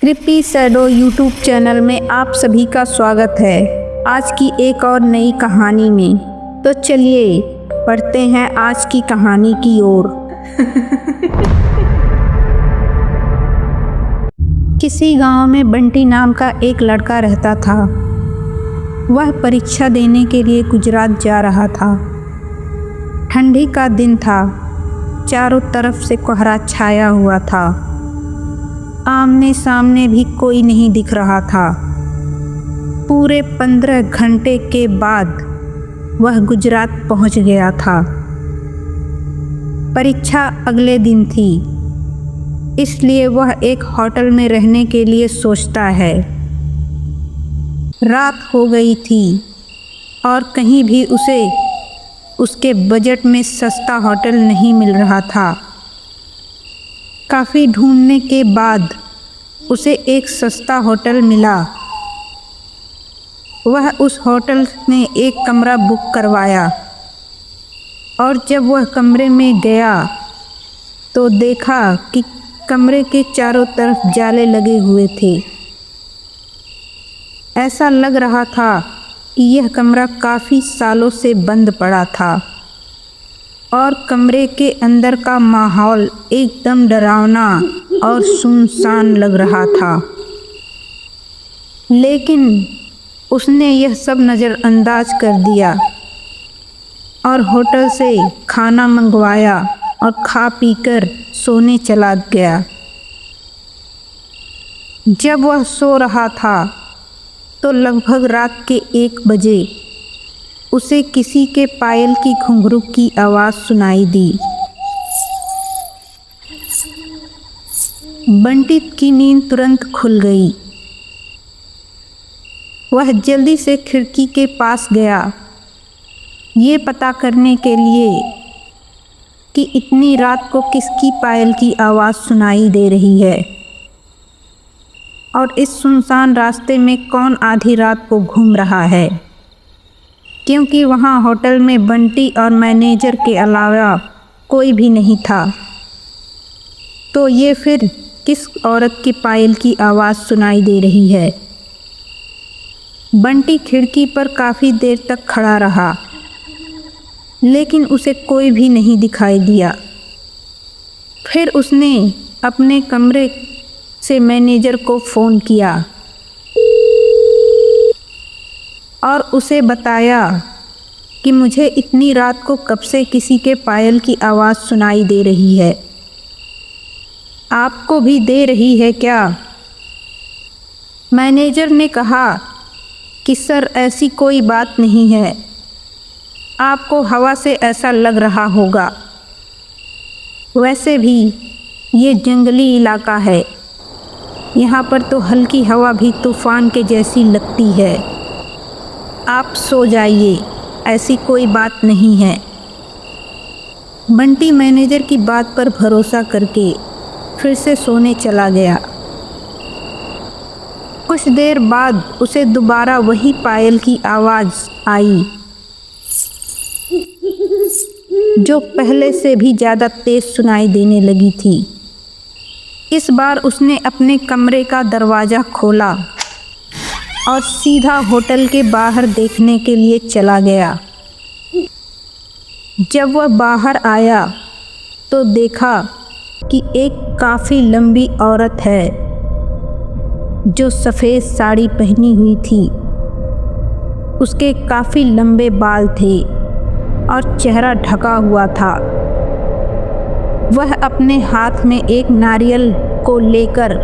Creepy shadow YouTube channel में आप सभी का स्वागत है। आज की एक और नई कहानी में तो चलिए पढ़ते हैं आज की कहानी की ओर। किसी गांव में बंटी नाम का एक लड़का रहता था। वह परीक्षा देने के लिए गुजरात जा रहा था। ठंडी का दिन था, चारों तरफ से कोहरा छाया हुआ था। आमने सामने भी कोई नहीं दिख रहा था। पूरे 15 घंटे के बाद वह गुजरात पहुंच गया था। परीक्षा अगले दिन थी, इसलिए वह एक होटल में रहने के लिए सोचता है। रात हो गई थी और कहीं भी उसे उसके बजट में सस्ता होटल नहीं मिल रहा था। काफ़ी ढूंढने के बाद उसे एक सस्ता होटल मिला। वह उस होटल में एक कमरा बुक करवाया और जब वह कमरे में गया तो देखा कि कमरे के चारों तरफ जाले लगे हुए थे। ऐसा लग रहा था कि यह कमरा काफ़ी सालों से बंद पड़ा था और कमरे के अंदर का माहौल एकदम डरावना और सुनसान लग रहा था। लेकिन उसने यह सब नज़रअंदाज कर दिया और होटल से खाना मंगवाया और खा पीकर सोने चला गया। जब वह सो रहा था तो लगभग रात के 1 बजे उसे किसी के पायल की घुंघरू की आवाज़ सुनाई दी। बंटी की नींद तुरंत खुल गई। वह जल्दी से खिड़की के पास गया, ये पता करने के लिए कि इतनी रात को किसकी पायल की आवाज़ सुनाई दे रही है और इस सुनसान रास्ते में कौन आधी रात को घूम रहा है। क्योंकि वहाँ होटल में बंटी और मैनेजर के अलावा कोई भी नहीं था, तो ये फिर किस औरत की पायल की आवाज़ सुनाई दे रही है। बंटी खिड़की पर काफ़ी देर तक खड़ा रहा, लेकिन उसे कोई भी नहीं दिखाई दिया। फिर उसने अपने कमरे से मैनेजर को फ़ोन किया और उसे बताया कि मुझे इतनी रात को कब से किसी के पायल की आवाज़ सुनाई दे रही है। आपको भी दे रही है क्या? मैनेजर ने कहा कि सर ऐसी कोई बात नहीं है, आपको हवा से ऐसा लग रहा होगा। वैसे भी ये जंगली इलाका है, यहाँ पर तो हल्की हवा भी तूफ़ान के जैसी लगती है। आप सो जाइए, ऐसी कोई बात नहीं है। बंटी मैनेजर की बात पर भरोसा करके फिर से सोने चला गया। कुछ देर बाद उसे दोबारा वही पायल की आवाज़ आई, जो पहले से भी ज़्यादा तेज़ सुनाई देने लगी थी। इस बार उसने अपने कमरे का दरवाज़ा खोला और सीधा होटल के बाहर देखने के लिए चला गया। जब वह बाहर आया तो देखा कि एक काफ़ी लंबी औरत है जो सफ़ेद साड़ी पहनी हुई थी। उसके काफ़ी लंबे बाल थे और चेहरा ढका हुआ था। वह अपने हाथ में एक नारियल को लेकर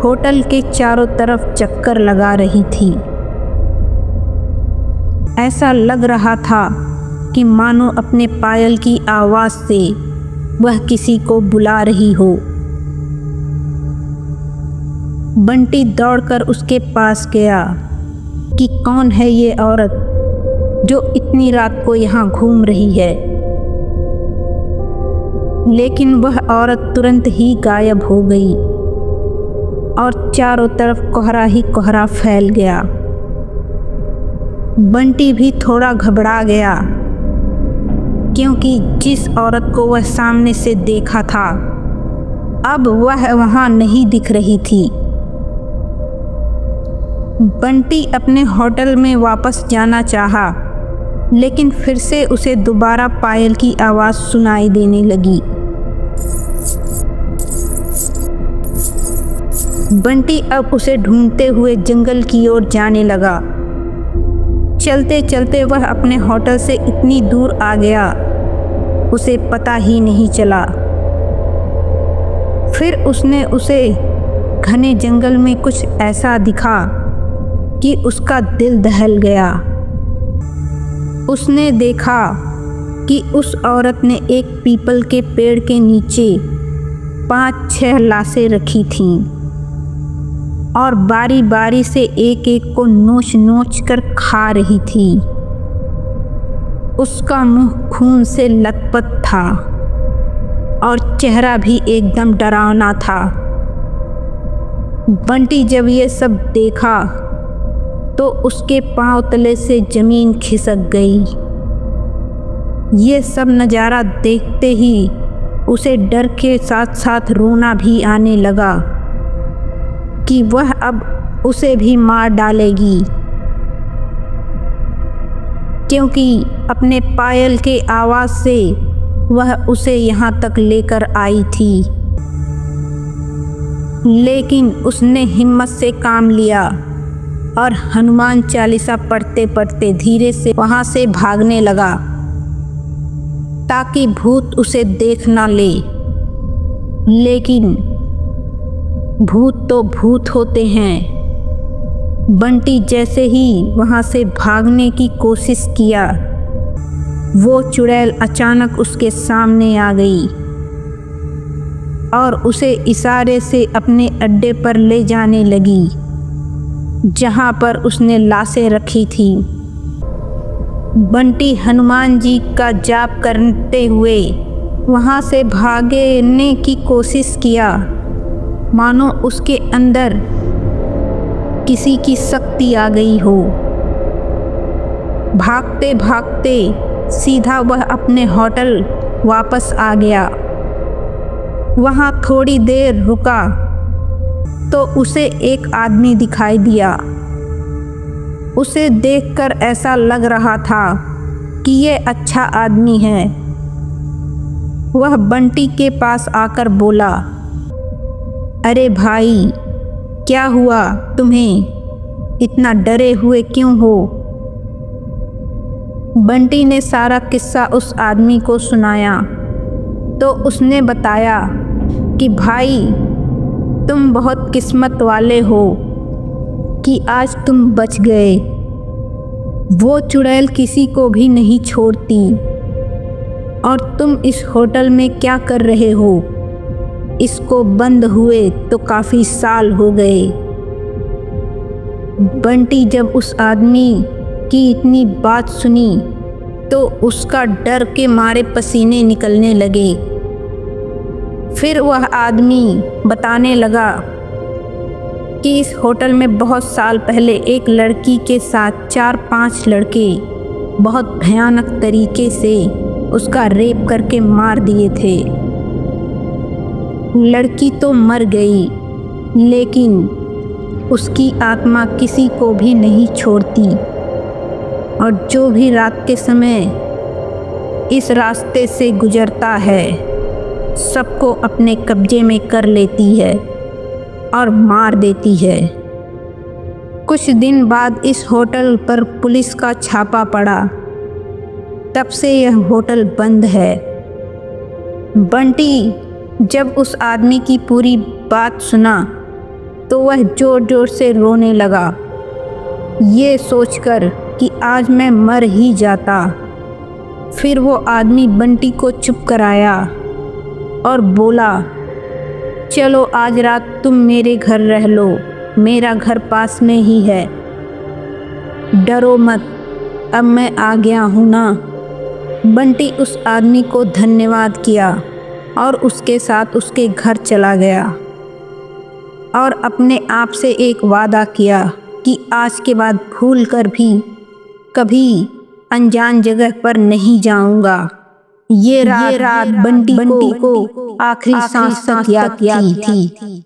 होटल के चारों तरफ चक्कर लगा रही थी। ऐसा लग रहा था कि मानो अपने पायल की आवाज़ से वह किसी को बुला रही हो। बंटी दौड़कर उसके पास गया कि कौन है ये औरत जो इतनी रात को यहाँ घूम रही है। लेकिन वह औरत तुरंत ही गायब हो गई और चारों तरफ कोहरा ही कोहरा फैल गया। बंटी भी थोड़ा घबरा गया, क्योंकि जिस औरत को वह सामने से देखा था अब वह वहाँ नहीं दिख रही थी। बंटी अपने होटल में वापस जाना चाहा, लेकिन फिर से उसे दोबारा पायल की आवाज़ सुनाई देने लगी। बंटी अब उसे ढूंढते हुए जंगल की ओर जाने लगा। चलते चलते वह अपने होटल से इतनी दूर आ गया, उसे पता ही नहीं चला। फिर उसे घने जंगल में कुछ ऐसा दिखा कि उसका दिल दहल गया। उसने देखा कि उस औरत ने एक पीपल के पेड़ के नीचे 5-6 लाशें रखी थीं और बारी बारी से एक एक को नोच नोच कर खा रही थी। उसका मुंह खून से लथपथ था और चेहरा भी एकदम डरावना था। बंटी जब ये सब देखा तो उसके पांव तले से जमीन खिसक गई। ये सब नज़ारा देखते ही उसे डर के साथ साथ रोना भी आने लगा कि वह अब उसे भी मार डालेगी, क्योंकि अपने पायल के आवाज़ से वह उसे यहाँ तक लेकर आई थी। लेकिन उसने हिम्मत से काम लिया और हनुमान चालीसा पढ़ते पढ़ते धीरे से वहाँ से भागने लगा ताकि भूत उसे देख ना ले। लेकिन भूत तो भूत होते हैं। बंटी जैसे ही वहाँ से भागने की कोशिश किया, वो चुड़ैल अचानक उसके सामने आ गई और उसे इशारे से अपने अड्डे पर ले जाने लगी, जहाँ पर उसने लाशें रखी थी। बंटी हनुमान जी का जाप करते हुए वहाँ से भागने की कोशिश किया, मानो उसके अंदर किसी की शक्ति आ गई हो। भागते भागते सीधा वह अपने होटल वापस आ गया। वहाँ थोड़ी देर रुका तो उसे एक आदमी दिखाई दिया। उसे देखकर ऐसा लग रहा था कि ये अच्छा आदमी है। वह बंटी के पास आकर बोला, अरे भाई, क्या हुआ तुम्हें? इतना डरे हुए क्यों हो? बंटी ने सारा किस्सा उस आदमी को सुनाया तो उसने बताया कि भाई, तुम बहुत किस्मत वाले हो कि आज तुम बच गए। वो चुड़ैल किसी को भी नहीं छोड़ती। और तुम इस होटल में क्या कर रहे हो? इसको बंद हुए तो काफ़ी साल हो गए। बंटी जब उस आदमी की इतनी बात सुनी तो उसका डर के मारे पसीने निकलने लगे। फिर वह आदमी बताने लगा कि इस होटल में बहुत साल पहले एक लड़की के साथ 4-5 लड़के बहुत भयानक तरीके से उसका रेप करके मार दिए थे। लड़की तो मर गई, लेकिन उसकी आत्मा किसी को भी नहीं छोड़ती और जो भी रात के समय इस रास्ते से गुजरता है, सबको अपने कब्जे में कर लेती है और मार देती है। कुछ दिन बाद इस होटल पर पुलिस का छापा पड़ा। तब से यह होटल बंद है। बंटी जब उस आदमी की पूरी बात सुना तो वह ज़ोर ज़ोर से रोने लगा, ये सोचकर कि आज मैं मर ही जाता। फिर वो आदमी बंटी को चुप कराया और बोला, चलो आज रात तुम मेरे घर रह लो, मेरा घर पास में ही है। डरो मत, अब मैं आ गया हूँ ना। बंटी उस आदमी को धन्यवाद किया और उसके साथ उसके घर चला गया और अपने आप से एक वादा किया कि आज के बाद भूल कर भी कभी अनजान जगह पर नहीं जाऊंगा। ये रात बंटी को आखिरी सांस तक याद की थी।